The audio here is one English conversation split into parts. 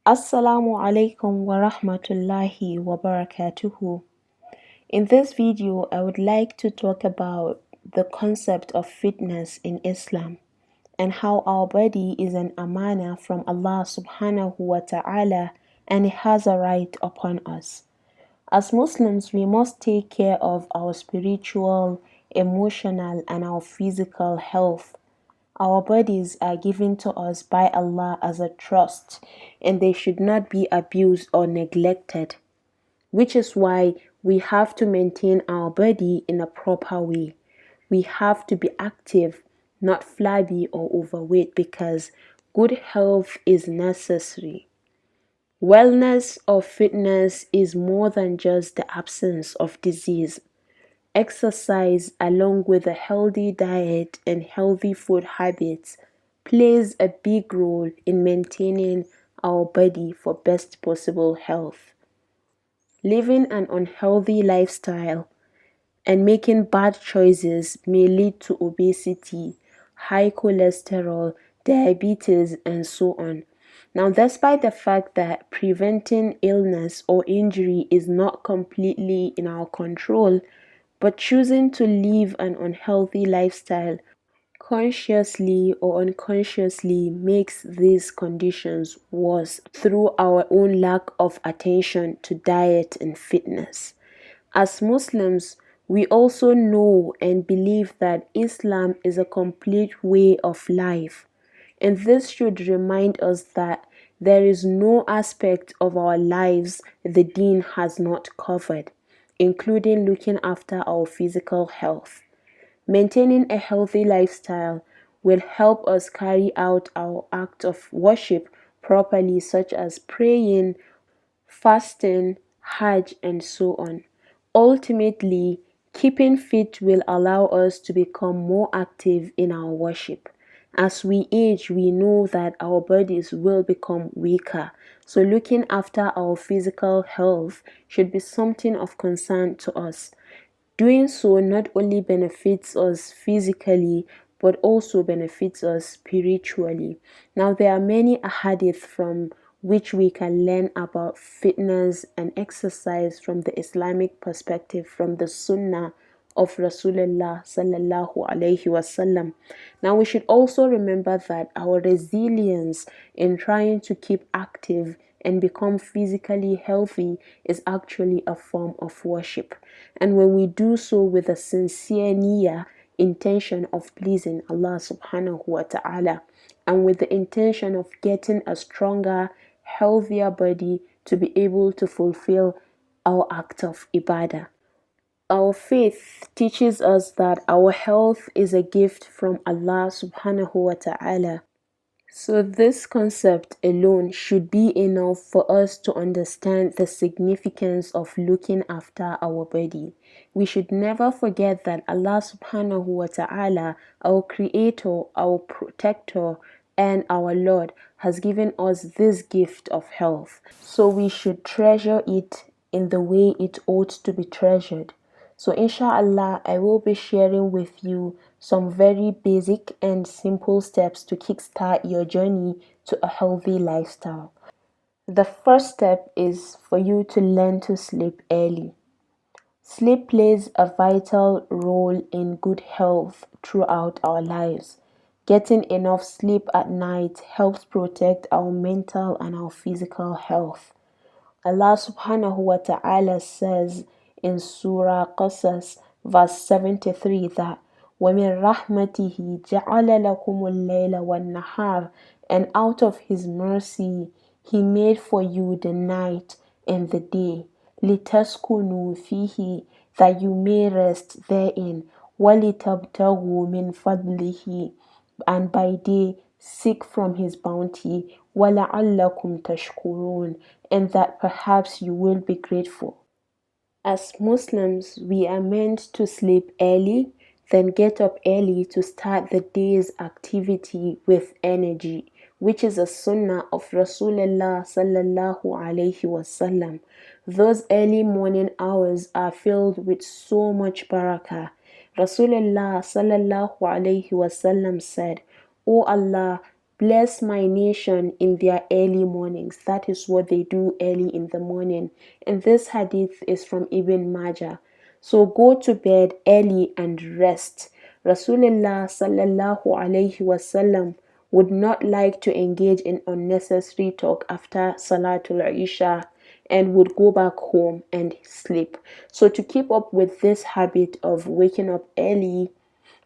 Assalamu alaikum wa rahmatullahi wa barakatuhu. In this video, I would like to talk about the concept of fitness in Islam and how our body is an amana from Allah subhanahu wa ta'ala and it has a right upon us. As Muslims, we must take care of our spiritual, emotional, and our physical health. Our bodies are given to us by Allah as a trust, and they should not be abused or neglected, which is why we have to maintain our body in a proper way. We have to be active, not flabby or overweight, because good health is necessary. Wellness or fitness is more than just the absence of disease. Exercise, along with a healthy diet and healthy food habits, plays a big role in maintaining our body for best possible health. Living an unhealthy lifestyle and making bad choices may lead to obesity, high cholesterol, diabetes, and so on. Now, despite the fact that preventing illness or injury is not completely in our control, but choosing to live an unhealthy lifestyle consciously or unconsciously makes these conditions worse through our own lack of attention to diet and fitness. As Muslims, we also know and believe that Islam is a complete way of life, and this should remind us that there is no aspect of our lives the Deen has not covered, including looking after our physical health. Maintaining a healthy lifestyle will help us carry out our act of worship properly, such as praying, fasting, Hajj, and so on. Ultimately, keeping fit will allow us to become more active in our worship. As we age, we know that our bodies will become weaker. So, looking after our physical health should be something of concern to us. Doing so not only benefits us physically but also benefits us spiritually. Now, there are many ahadith from which we can learn about fitness and exercise from the Islamic perspective, from the Sunnah of Rasulullah sallallahu alaihi wasallam. Now, we should also remember that our resilience in trying to keep active and become physically healthy is actually a form of worship. And when we do so with a sincere niyyah, intention of pleasing Allah subhanahu wa ta'ala, and with the intention of getting a stronger, healthier body to be able to fulfill our act of ibadah. Our faith teaches us that our health is a gift from Allah subhanahu wa ta'ala. So, this concept alone should be enough for us to understand the significance of looking after our body. We should never forget that Allah subhanahu wa ta'ala, our creator, our protector, and our Lord, has given us this gift of health. So, we should treasure it in the way it ought to be treasured. So, inshallah, I will be sharing with you some very basic and simple steps to kickstart your journey to a healthy lifestyle. The first step is for you to learn to sleep early. Sleep plays a vital role in good health throughout our lives. Getting enough sleep at night helps protect our mental and our physical health. Allah subhanahu wa ta'ala says in Surah Qasas, verse 73, that وَمِن رَحْمَتِهِ جَعَلَ لَكُمُ اللَّيْلَ وَالنَّهَارَ, and out of His mercy He made for you the night and the day, لِتَسْكُنُوا فِيهِ, that you may rest therein, وَلِتَبْتَغُوا مِن فَضْلِهِ, and by day seek from His bounty, وَلَعَلَّكُمْ تَشْكُرُونَ, and that perhaps you will be grateful. As Muslims, we are meant to sleep early, then get up early to start the day's activity with energy, which is a sunnah of Rasulullah sallallahu alaihi wasallam. Those early morning hours are filled with so much barakah. Rasulullah sallallahu alaihi wasallam said, "O Allah, bless my nation in their early mornings. That is what they do early in the morning. And this hadith is from Ibn Majah. So go to bed early and rest. Rasulullah sallallahu alaihi wasallam would not like to engage in unnecessary talk after Salatul Isha and would go back home and sleep. So to keep up with this habit of waking up early,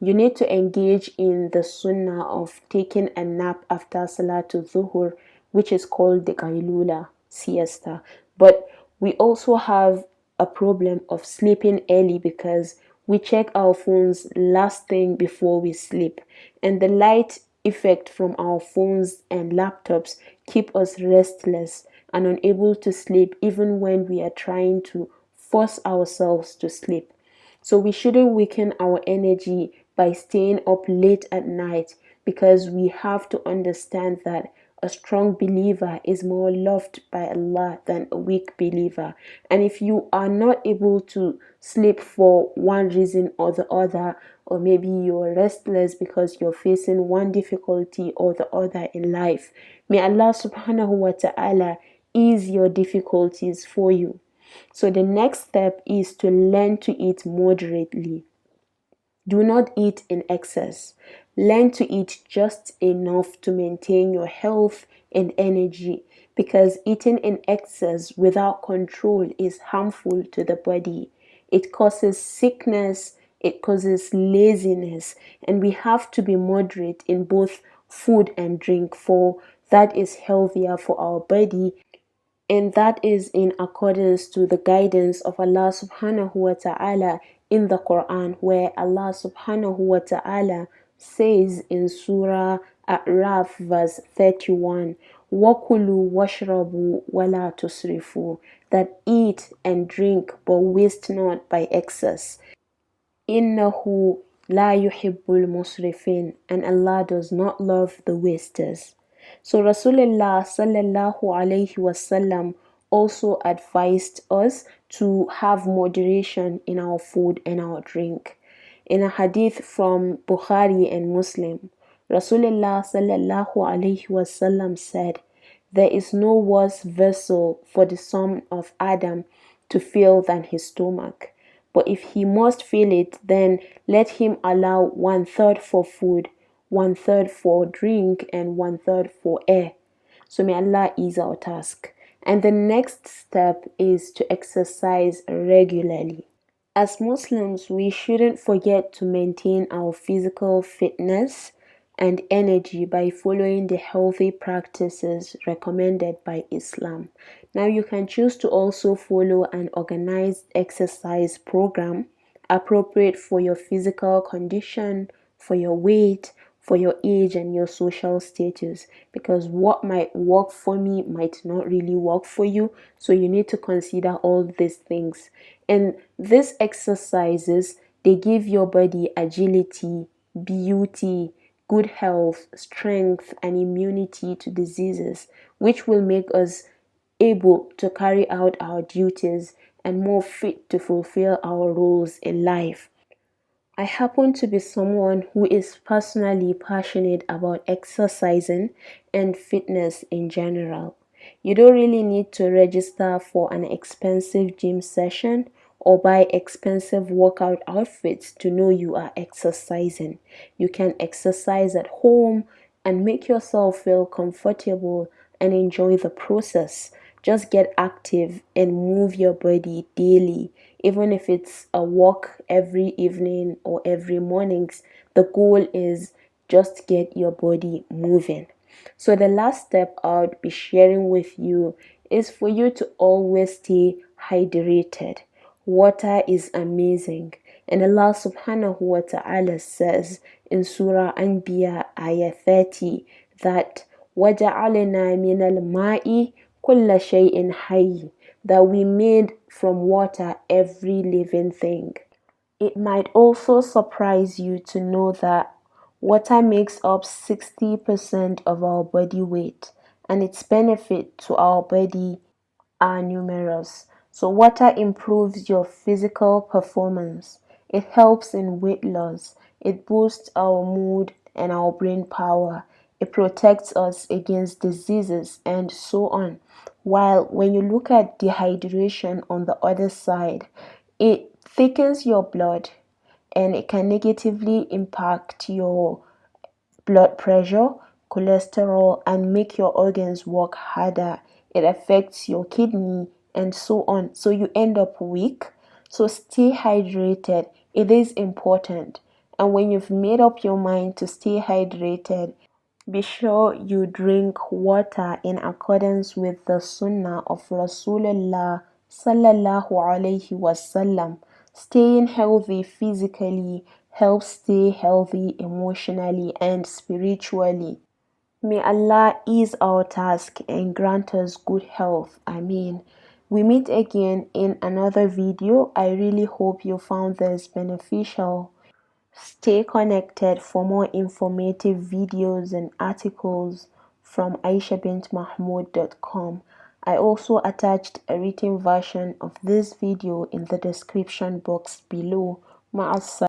you need to engage in the sunnah of taking a nap after Salatul Zuhur, which is called the Qailula, siesta. But we also have a problem of sleeping early because we check our phones last thing before we sleep. And the light effect from our phones and laptops keep us restless and unable to sleep even when we are trying to force ourselves to sleep. So we shouldn't weaken our energy by staying up late at night, because we have to understand that a strong believer is more loved by Allah than a weak believer. And if you are not able to sleep for one reason or the other, or maybe you're restless because you're facing one difficulty or the other in life, may Allah subhanahu wa ta'ala ease your difficulties for you. So the next step is to learn to eat moderately. Do not eat in excess. Learn to eat just enough to maintain your health and energy, because eating in excess without control is harmful to the body. It causes sickness, it causes laziness, and we have to be moderate in both food and drink, for that is healthier for our body, and that is in accordance to the guidance of Allah subhanahu wa ta'ala in the Quran, where Allah subhanahu wa ta'ala says in Surah A'raf verse 31, وَكُلُوا وَاشْرَبُوا وَلَا تُسْرِفُوا, that eat and drink but waste not by excess. إِنَّهُ لَا يُحِبُّ الْمُسْرِفِينَ, and Allah does not love the wasters. So Rasulullah sallallahu alaihi wasallam also advised us to have moderation in our food and our drink. In a hadith from Bukhari and Muslim, Rasulullah sallallahu alaihi wasallam said, "There is no worse vessel for the son of Adam to fill than his stomach. But if he must fill it, then let him allow 1/3 for food, 1/3 for drink, and 1/3 for air." So may Allah ease our task. And the next step is to exercise regularly. As Muslims, we shouldn't forget to maintain our physical fitness and energy by following the healthy practices recommended by Islam. Now, you can choose to also follow an organized exercise program appropriate for your physical condition, for your weight, for your age, and your social status, because what might work for me might not really work for you. So you need to consider all these things. And these exercises, they give your body agility, beauty, good health, strength, and immunity to diseases, which will make us able to carry out our duties and more fit to fulfill our roles in life. I happen to be someone who is personally passionate about exercising and fitness in general. You don't really need to register for an expensive gym session or buy expensive workout outfits to know you are exercising. You can exercise at home and make yourself feel comfortable and enjoy the process. Just get active and move your body daily, even if it's a walk every evening or every mornings. The goal is just get your body moving. So the last step I would be sharing with you is for you to always stay hydrated. Water is amazing, and Allah subhanahu wa ta'ala says in Surah Anbiya ayah 30 that وَجَعَلْنَا مِنَ الْمَاءِ كُلَّ شَيْءٍ حَيٍّ, that we made from water every living thing. It might also surprise you to know that water makes up 60% of our body weight, and its benefits to our body are numerous. So water improves your physical performance. It helps in weight loss. It boosts our mood and our brain power. it protects us against diseases, and so on. While when you look at dehydration on the other side, it thickens your blood and it can negatively impact your blood pressure, cholesterol, and make your organs work harder. It affects your kidney and so on. So you end up weak. So stay hydrated. It is important. And when you've made up your mind to stay hydrated, be sure you drink water in accordance with the sunnah of Rasulullah sallallahu alaihi wasallam. Staying healthy physically helps stay healthy emotionally and spiritually. May Allah ease our task and grant us good health. Ameen. We meet again in another video. I really hope you found this beneficial. Stay connected for more informative videos and articles from aishabintmahmood.com. I also attached a written version of this video in the description box below. Ma'as